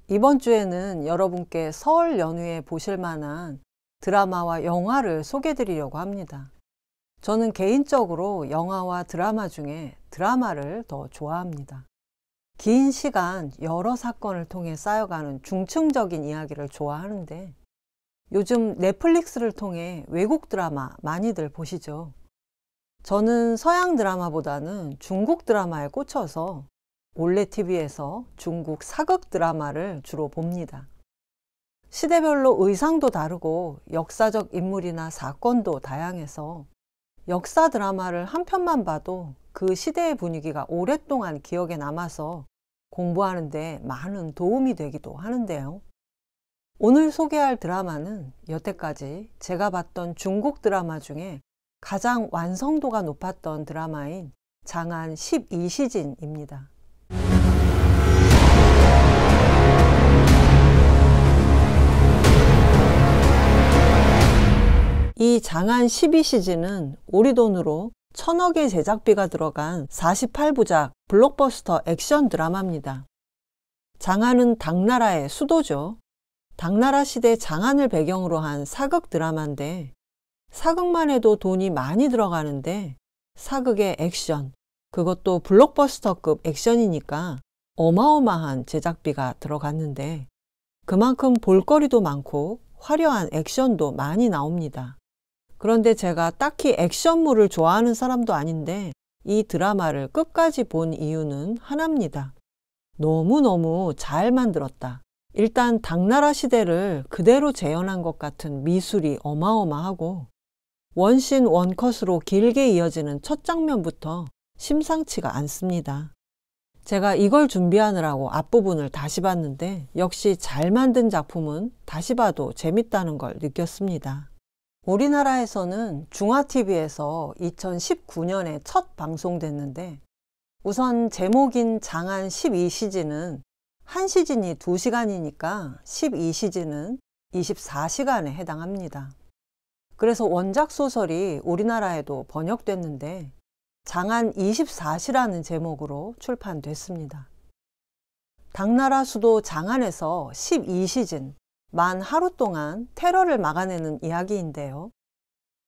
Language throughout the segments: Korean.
이번 주에는 여러분께 설 연휴에 보실 만한 드라마와 영화를 소개해 드리려고 합니다. 저는 개인적으로 영화와 드라마 중에 드라마를 더 좋아합니다. 긴 시간 여러 사건을 통해 쌓여가는 중층적인 이야기를 좋아하는데 요즘 넷플릭스를 통해 외국 드라마 많이들 보시죠? 저는 서양 드라마보다는 중국 드라마에 꽂혀서 올레 TV에서 중국 사극 드라마를 주로 봅니다. 시대별로 의상도 다르고 역사적 인물이나 사건도 다양해서 역사 드라마를 한 편만 봐도 그 시대의 분위기가 오랫동안 기억에 남아서 공부하는 데 많은 도움이 되기도 하는데요. 오늘 소개할 드라마는 여태까지 제가 봤던 중국 드라마 중에 가장 완성도가 높았던 드라마인 장안 12시즌입니다. 이 장안 12시즌은 우리 돈으로 1000억의 제작비가 들어간 48부작 블록버스터 액션 드라마입니다. 장안은 당나라의 수도죠. 당나라 시대 장안을 배경으로 한 사극 드라마인데 사극만 해도 돈이 많이 들어가는데 사극의 액션, 그것도 블록버스터급 액션이니까 어마어마한 제작비가 들어갔는데 그만큼 볼거리도 많고 화려한 액션도 많이 나옵니다. 그런데 제가 딱히 액션물을 좋아하는 사람도 아닌데 이 드라마를 끝까지 본 이유는 하나입니다. 너무너무 잘 만들었다. 일단 당나라 시대를 그대로 재현한 것 같은 미술이 어마어마하고 원씬 원컷으로 길게 이어지는 첫 장면부터 심상치가 않습니다. 제가 이걸 준비하느라고 앞부분을 다시 봤는데 역시 잘 만든 작품은 다시 봐도 재밌다는 걸 느꼈습니다. 우리나라에서는 중화TV에서 2019년에 첫 방송됐는데 우선 제목인 장안 12시즌은 한 시즌이 2시간이니까 12시즌은 24시간에 해당합니다. 그래서 원작 소설이 우리나라에도 번역됐는데 장안 24시라는 제목으로 출판됐습니다. 당나라 수도 장안에서 12시즌, 만 하루 동안 테러를 막아내는 이야기인데요.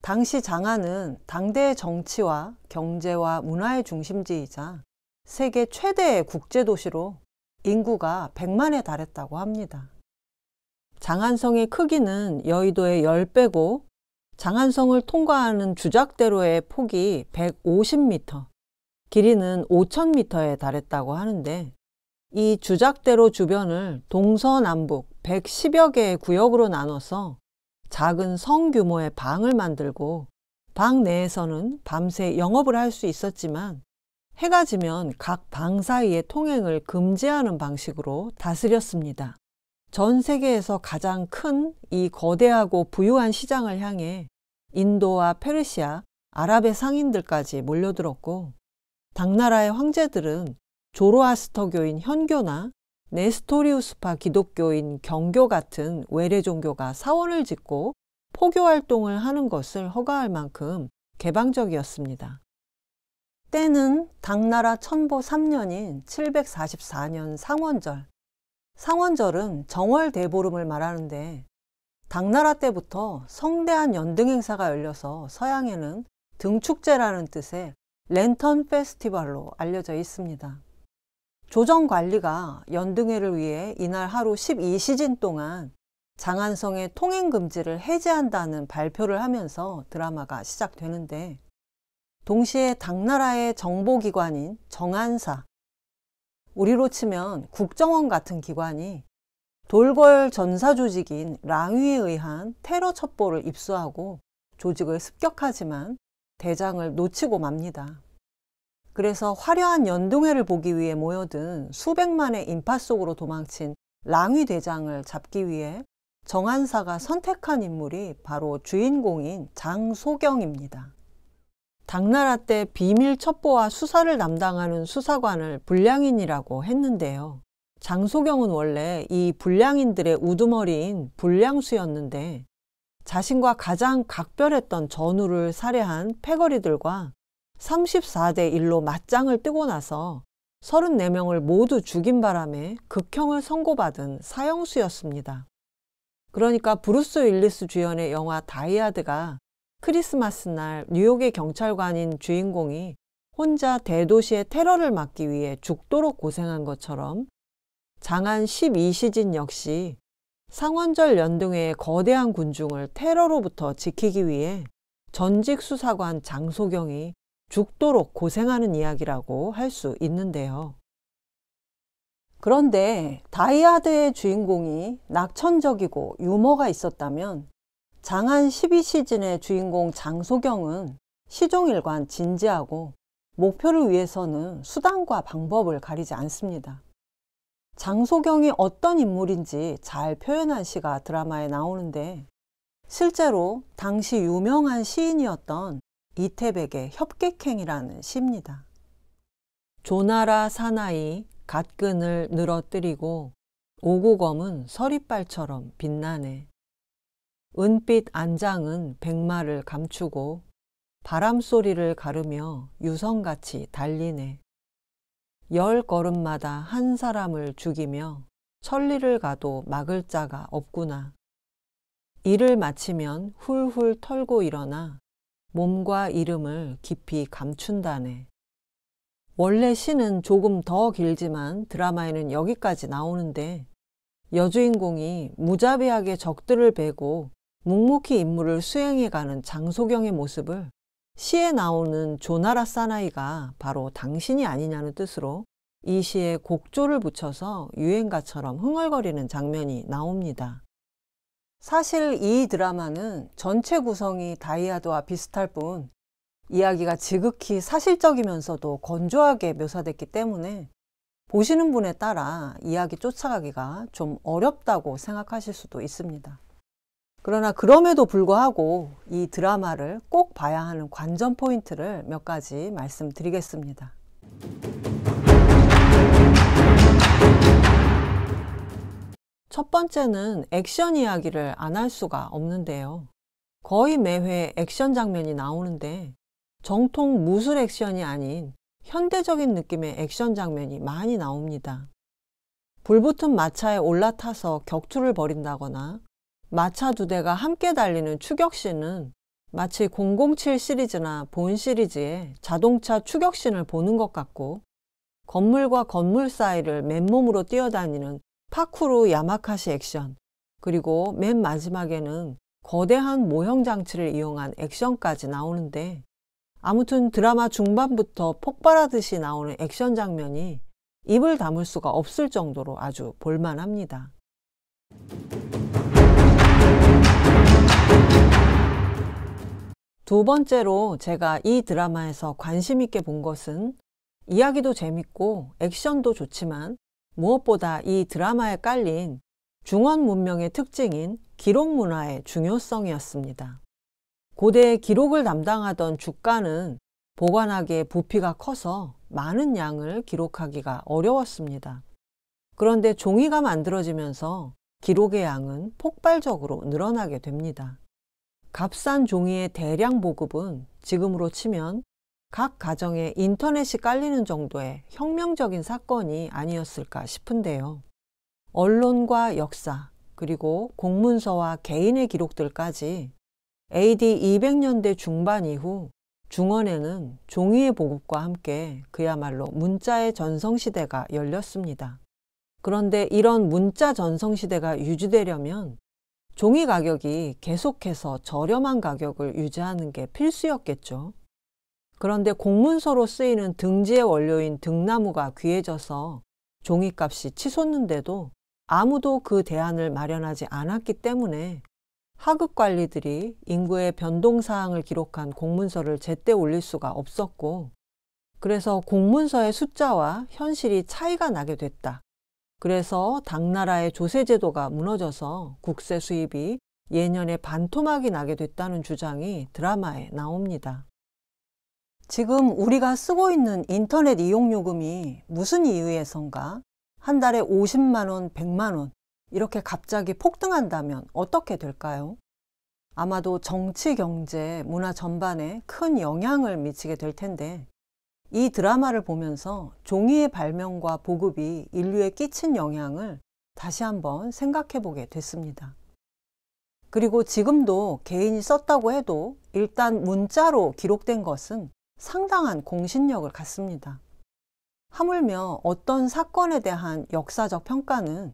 당시 장안은 당대의 정치와 경제와 문화의 중심지이자 세계 최대의 국제도시로 인구가 100만에 달했다고 합니다. 장안성의 크기는 여의도의 10배고 장안성을 통과하는 주작대로의 폭이 150m, 길이는 5000m에 달했다고 하는데 이 주작대로 주변을 동서남북 110여 개의 구역으로 나눠서 작은 성 규모의 방을 만들고 방 내에서는 밤새 영업을 할 수 있었지만 해가 지면 각 방 사이의 통행을 금지하는 방식으로 다스렸습니다. 전 세계에서 가장 큰 이 거대하고 부유한 시장을 향해 인도와 페르시아, 아랍의 상인들까지 몰려들었고 당나라의 황제들은 조로아스터교인 현교나 네스토리우스파 기독교인 경교 같은 외래 종교가 사원을 짓고 포교 활동을 하는 것을 허가할 만큼 개방적이었습니다. 때는 당나라 천보 3년인 744년 상원절. 상원절은 정월대보름을 말하는데 당나라 때부터 성대한 연등 행사가 열려서 서양에는 등축제라는 뜻의 랜턴 페스티벌로 알려져 있습니다. 조정 관리가 연등회를 위해 이날 하루 12시즌 동안 장안성의 통행 금지를 해제한다는 발표를 하면서 드라마가 시작되는데 동시에 당나라의 정보기관인 정안사, 우리로 치면 국정원 같은 기관이 돌궐 전사조직인 랑위에 의한 테러 첩보를 입수하고 조직을 습격하지만 대장을 놓치고 맙니다. 그래서 화려한 연등회를 보기 위해 모여든 수백만의 인파 속으로 도망친 랑위 대장을 잡기 위해 정안사가 선택한 인물이 바로 주인공인 장소경입니다. 당나라 때 비밀 첩보와 수사를 담당하는 수사관을 불량인이라고 했는데요. 장소경은 원래 이 불량인들의 우두머리인 불량수였는데 자신과 가장 각별했던 전우를 살해한 패거리들과 34대 1로 맞짱을 뜨고 나서 34명을 모두 죽인 바람에 극형을 선고받은 사형수였습니다. 그러니까 브루스 윌리스 주연의 영화 다이하드가 크리스마스 날 뉴욕의 경찰관인 주인공이 혼자 대도시의 테러를 막기 위해 죽도록 고생한 것처럼 장안 12시진 역시 상원절 연등회의 거대한 군중을 테러로부터 지키기 위해 전직 수사관 장소경이 죽도록 고생하는 이야기라고 할 수 있는데요. 그런데 다이하드의 주인공이 낙천적이고 유머가 있었다면 장안 12시즌의 주인공 장소경은 시종일관 진지하고 목표를 위해서는 수단과 방법을 가리지 않습니다. 장소경이 어떤 인물인지 잘 표현한 시가 드라마에 나오는데 실제로 당시 유명한 시인이었던 이태백의 협객행이라는 시입니다. 조나라 사나이 갓끈을 늘어뜨리고 오구검은 서리빨처럼 빛나네. 은빛 안장은 백마를 감추고 바람소리를 가르며 유성같이 달리네. 10걸음마다 한 사람을 죽이며 천리를 가도 막을 자가 없구나. 일을 마치면 훌훌 털고 일어나 몸과 이름을 깊이 감춘다네. 원래 시는 조금 더 길지만 드라마에는 여기까지 나오는데 여주인공이 무자비하게 적들을 베고 묵묵히 임무를 수행해가는 장소경의 모습을 시에 나오는 조나라 사나이가 바로 당신이 아니냐는 뜻으로 이 시에 곡조를 붙여서 유행가처럼 흥얼거리는 장면이 나옵니다. 사실 이 드라마는 전체 구성이 다이하드와 비슷할 뿐 이야기가 지극히 사실적이면서도 건조하게 묘사됐기 때문에 보시는 분에 따라 이야기 쫓아가기가 좀 어렵다고 생각하실 수도 있습니다. 그러나 그럼에도 불구하고 이 드라마를 꼭 봐야 하는 관전 포인트를 몇 가지 말씀드리겠습니다. 첫 번째는 액션 이야기를 안 할 수가 없는데요. 거의 매회 액션 장면이 나오는데 정통 무술 액션이 아닌 현대적인 느낌의 액션 장면이 많이 나옵니다. 불붙은 마차에 올라타서 격투를 벌인다거나 마차 두 대가 함께 달리는 추격신은 마치 007 시리즈나 본 시리즈의 자동차 추격신을 보는 것 같고 건물과 건물 사이를 맨몸으로 뛰어다니는 파쿠르 야마카시 액션, 그리고 맨 마지막에는 거대한 모형 장치를 이용한 액션까지 나오는데 아무튼 드라마 중반부터 폭발하듯이 나오는 액션 장면이 입을 다물 수가 없을 정도로 아주 볼만합니다. 두 번째로 제가 이 드라마에서 관심 있게 본 것은 이야기도 재밌고 액션도 좋지만 무엇보다 이 드라마에 깔린 중원 문명의 특징인 기록 문화의 중요성이었습니다. 고대의 기록을 담당하던 주가는 보관하기에 부피가 커서 많은 양을 기록하기가 어려웠습니다. 그런데 종이가 만들어지면서 기록의 양은 폭발적으로 늘어나게 됩니다. 값싼 종이의 대량 보급은 지금으로 치면 각 가정에 인터넷이 깔리는 정도의 혁명적인 사건이 아니었을까 싶은데요. 언론과 역사, 그리고 공문서와 개인의 기록들까지 AD 200년대 중반 이후 중원에는 종이의 보급과 함께 그야말로 문자의 전성시대가 열렸습니다. 그런데 이런 문자 전성시대가 유지되려면 종이 가격이 계속해서 저렴한 가격을 유지하는 게 필수였겠죠. 그런데 공문서로 쓰이는 등지의 원료인 등나무가 귀해져서 종이값이 치솟는데도 아무도 그 대안을 마련하지 않았기 때문에 하급 관리들이 인구의 변동사항을 기록한 공문서를 제때 올릴 수가 없었고, 그래서 공문서의 숫자와 현실이 차이가 나게 됐다. 그래서 당나라의 조세제도가 무너져서 국세 수입이 예년에 반토막이 나게 됐다는 주장이 드라마에 나옵니다. 지금 우리가 쓰고 있는 인터넷 이용요금이 무슨 이유에선가 한 달에 50만 원, 100만 원 이렇게 갑자기 폭등한다면 어떻게 될까요? 아마도 정치, 경제, 문화 전반에 큰 영향을 미치게 될 텐데 이 드라마를 보면서 종이의 발명과 보급이 인류에 끼친 영향을 다시 한번 생각해 보게 됐습니다. 그리고 지금도 개인이 썼다고 해도 일단 문자로 기록된 것은 상당한 공신력을 갖습니다. 하물며 어떤 사건에 대한 역사적 평가는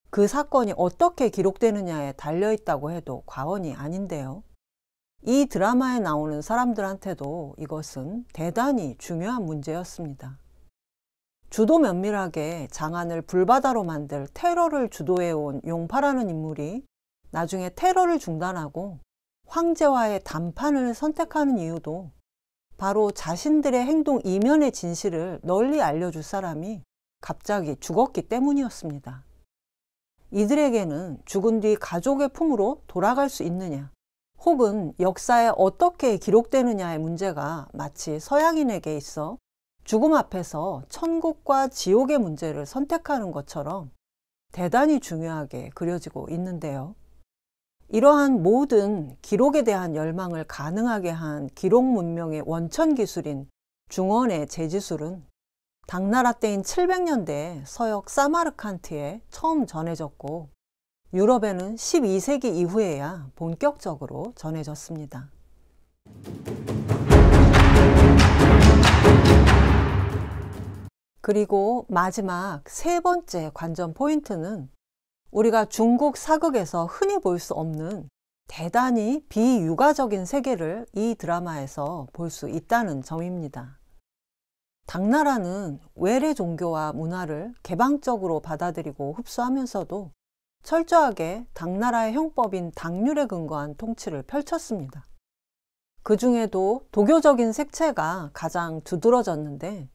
그 사건이 어떻게 기록되느냐에 달려있다고 해도 과언이 아닌데요. 이 드라마에 나오는 사람들한테도 이것은 대단히 중요한 문제였습니다. 주도 면밀하게 장안을 불바다로 만들 테러를 주도해온 용파라는 인물이 나중에 테러를 중단하고 황제와의談판을 선택하는 이유도 바로 자신들의 행동 이면의 진실을 널리 알려줄 사람이 갑자기 죽었기 때문이었습니다. 이들에게는 죽은 뒤 가족의 품으로 돌아갈 수 있느냐, 혹은 역사에 어떻게 기록되느냐의 문제가 마치 서양인에게 있어 죽음 앞에서 천국과 지옥의 문제를 선택하는 것처럼 대단히 중요하게 그려지고 있는데요. 이러한 모든 기록에 대한 열망을 가능하게 한 기록 문명의 원천 기술인 중원의 재지술은 당나라 때인 700년대에 서역 사마르칸트에 처음 전해졌고 유럽에는 12세기 이후에야 본격적으로 전해졌습니다. 그리고 마지막 세 번째 관전 포인트는 우리가 중국 사극에서 흔히 볼 수 없는 대단히 비유가적인 세계를 이 드라마에서 볼 수 있다는 점입니다. 당나라는 외래 종교와 문화를 개방적으로 받아들이고 흡수하면서도 철저하게 당나라의 형법인 당률에 근거한 통치를 펼쳤습니다. 그 중에도 도교적인 색채가 가장 두드러졌는데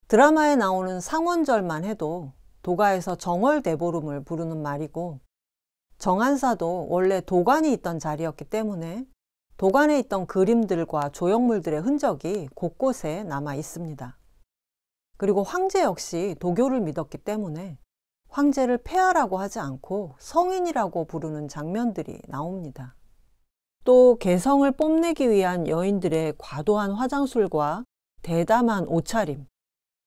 드라마에 나오는 상원절만 해도 도가에서 정월대보름을 부르는 말이고 정한사도 원래 도관이 있던 자리였기 때문에 도관에 있던 그림들과 조형물들의 흔적이 곳곳에 남아 있습니다. 그리고 황제 역시 도교를 믿었기 때문에 황제를 폐하라고 하지 않고 성인이라고 부르는 장면들이 나옵니다. 또 개성을 뽐내기 위한 여인들의 과도한 화장술과 대담한 옷차림,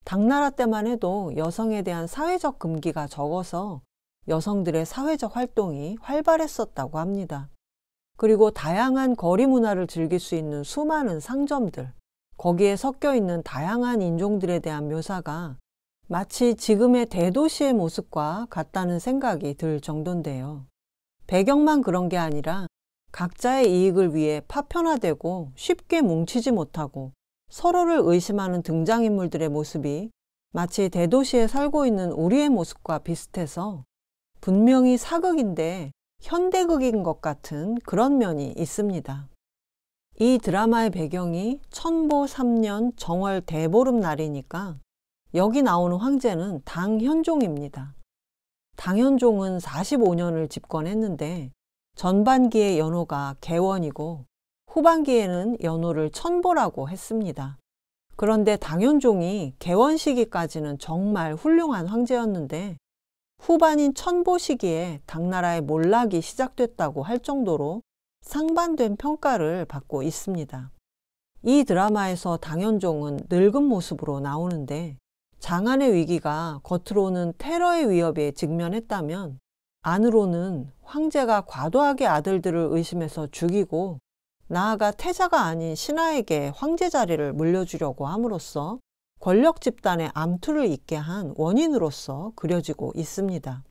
당나라 때만 해도 여성에 대한 사회적 금기가 적어서 여성들의 사회적 활동이 활발했었다고 합니다. 그리고 다양한 거리 문화를 즐길 수 있는 수많은 상점들, 거기에 섞여 있는 다양한 인종들에 대한 묘사가 마치 지금의 대도시의 모습과 같다는 생각이 들 정도인데요. 배경만 그런 게 아니라 각자의 이익을 위해 파편화되고 쉽게 뭉치지 못하고 서로를 의심하는 등장인물들의 모습이 마치 대도시에 살고 있는 우리의 모습과 비슷해서 분명히 사극인데 현대극인 것 같은 그런 면이 있습니다. 이 드라마의 배경이 천보 3년 정월 대보름 날이니까 여기 나오는 황제는 당현종입니다. 당현종은 45년을 집권했는데 전반기의 연호가 개원이고 후반기에는 연호를 천보라고 했습니다. 그런데 당현종이 개원 시기까지는 정말 훌륭한 황제였는데 후반인 천보 시기에 당나라의 몰락이 시작됐다고 할 정도로 상반된 평가를 받고 있습니다. 이 드라마에서 당현종은 늙은 모습으로 나오는데 장안의 위기가 겉으로는 테러의 위협에 직면했다면 안으로는 황제가 과도하게 아들들을 의심해서 죽이고 나아가 태자가 아닌 신하에게 황제 자리를 물려주려고 함으로써 권력 집단의 암투를 있게 한 원인으로서 그려지고 있습니다.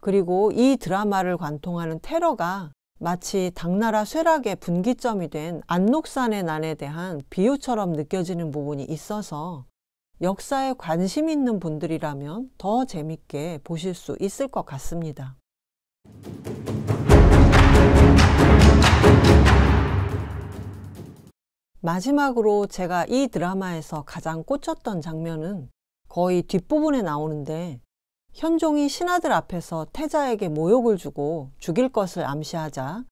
그리고 이 드라마를 관통하는 테러가 마치 당나라 쇠락의 분기점이 된 안록산의 난에 대한 비유처럼 느껴지는 부분이 있어서 역사에 관심 있는 분들이라면 더 재밌게 보실 수 있을 것 같습니다. 마지막으로 제가 이 드라마에서 가장 꽂혔던 장면은 거의 뒷부분에 나오는데 현종이 신하들 앞에서 태자에게 모욕을 주고 죽일 것을 암시하자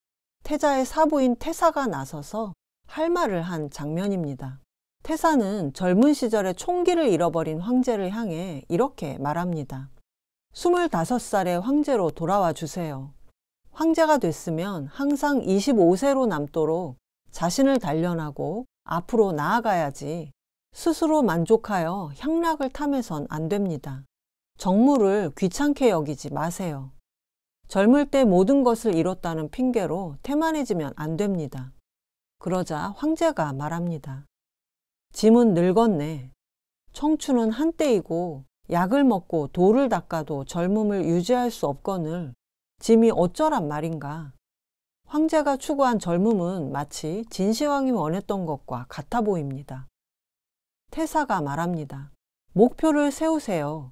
태자의 사부인 태사가 나서서 할 말을 한 장면입니다. 태사는 젊은 시절에 총기를 잃어버린 황제를 향해 이렇게 말합니다. 25살의 황제로 돌아와 주세요. 황제가 됐으면 항상 25세로 남도록 자신을 단련하고 앞으로 나아가야지 스스로 만족하여 향락을 탐해선 안 됩니다. 정물을 귀찮게 여기지 마세요. 젊을 때 모든 것을 잃었다는 핑계로 태만해지면 안 됩니다. 그러자 황제가 말합니다. 짐은 늙었네. 청춘은 한때이고 약을 먹고 돌을 닦아도 젊음을 유지할 수 없거늘 짐이 어쩌란 말인가. 황제가 추구한 젊음은 마치 진시황이 원했던 것과 같아 보입니다. 태사가 말합니다. 목표를 세우세요.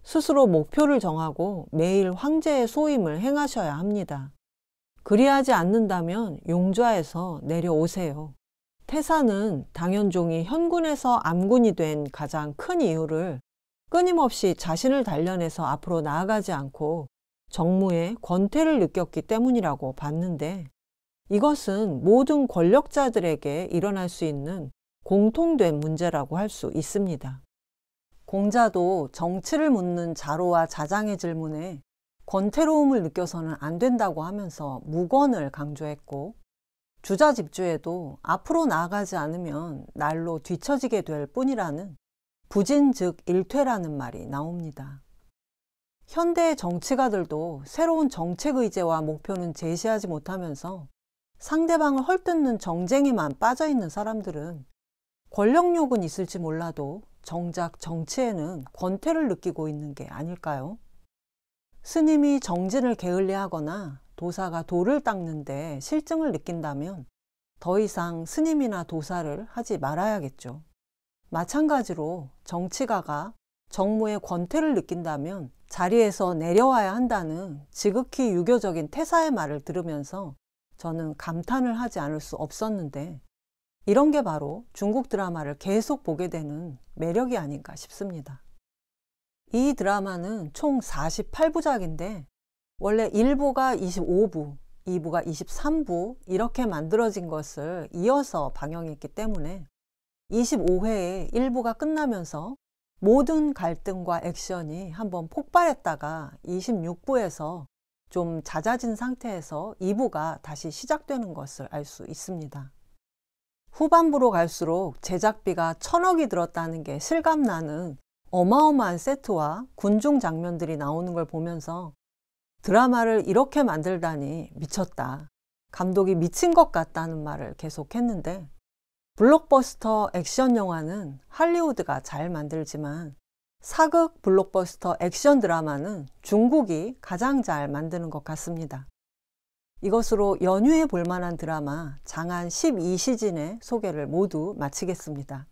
스스로 목표를 정하고 매일 황제의 소임을 행하셔야 합니다. 그리하지 않는다면 용좌에서 내려오세요. 태사는 당현종이 현군에서 암군이 된 가장 큰 이유를 끊임없이 자신을 단련해서 앞으로 나아가지 않고 정무의 권태를 느꼈기 때문이라고 봤는데, 이것은 모든 권력자들에게 일어날 수 있는 공통된 문제라고 할 수 있습니다. 공자도 정치를 묻는 자로와 자장의 질문에 권태로움을 느껴서는 안 된다고 하면서 무권을 강조했고, 주자집주에도 앞으로 나아가지 않으면 날로 뒤처지게 될 뿐이라는 부진 즉 일퇴라는 말이 나옵니다. 현대의 정치가들도 새로운 정책 의제와 목표는 제시하지 못하면서 상대방을 헐뜯는 정쟁에만 빠져있는 사람들은 권력욕은 있을지 몰라도 정작 정치에는 권태를 느끼고 있는 게 아닐까요? 스님이 정진을 게을리하거나 도사가 돌을 닦는데 실증을 느낀다면 더 이상 스님이나 도사를 하지 말아야겠죠. 마찬가지로 정치가가 정무의 권태를 느낀다면 자리에서 내려와야 한다는 지극히 유교적인 태사의 말을 들으면서 저는 감탄을 하지 않을 수 없었는데, 이런 게 바로 중국 드라마를 계속 보게 되는 매력이 아닌가 싶습니다. 이 드라마는 총 48부작인데 원래 1부가 25부, 2부가 23부 이렇게 만들어진 것을 이어서 방영했기 때문에 25회에 1부가 끝나면서 모든 갈등과 액션이 한번 폭발했다가 26부에서 좀 잦아진 상태에서 2부가 다시 시작되는 것을 알 수 있습니다. 후반부로 갈수록 제작비가 1000억이 들었다는 게 실감나는 어마어마한 세트와 군중 장면들이 나오는 걸 보면서 드라마를 이렇게 만들다니 미쳤다. 감독이 미친 것 같다는 말을 계속했는데, 블록버스터 액션 영화는 할리우드가 잘 만들지만 사극 블록버스터 액션 드라마는 중국이 가장 잘 만드는 것 같습니다. 이것으로 연휴에 볼만한 드라마 장안 12시즌의 소개를 모두 마치겠습니다.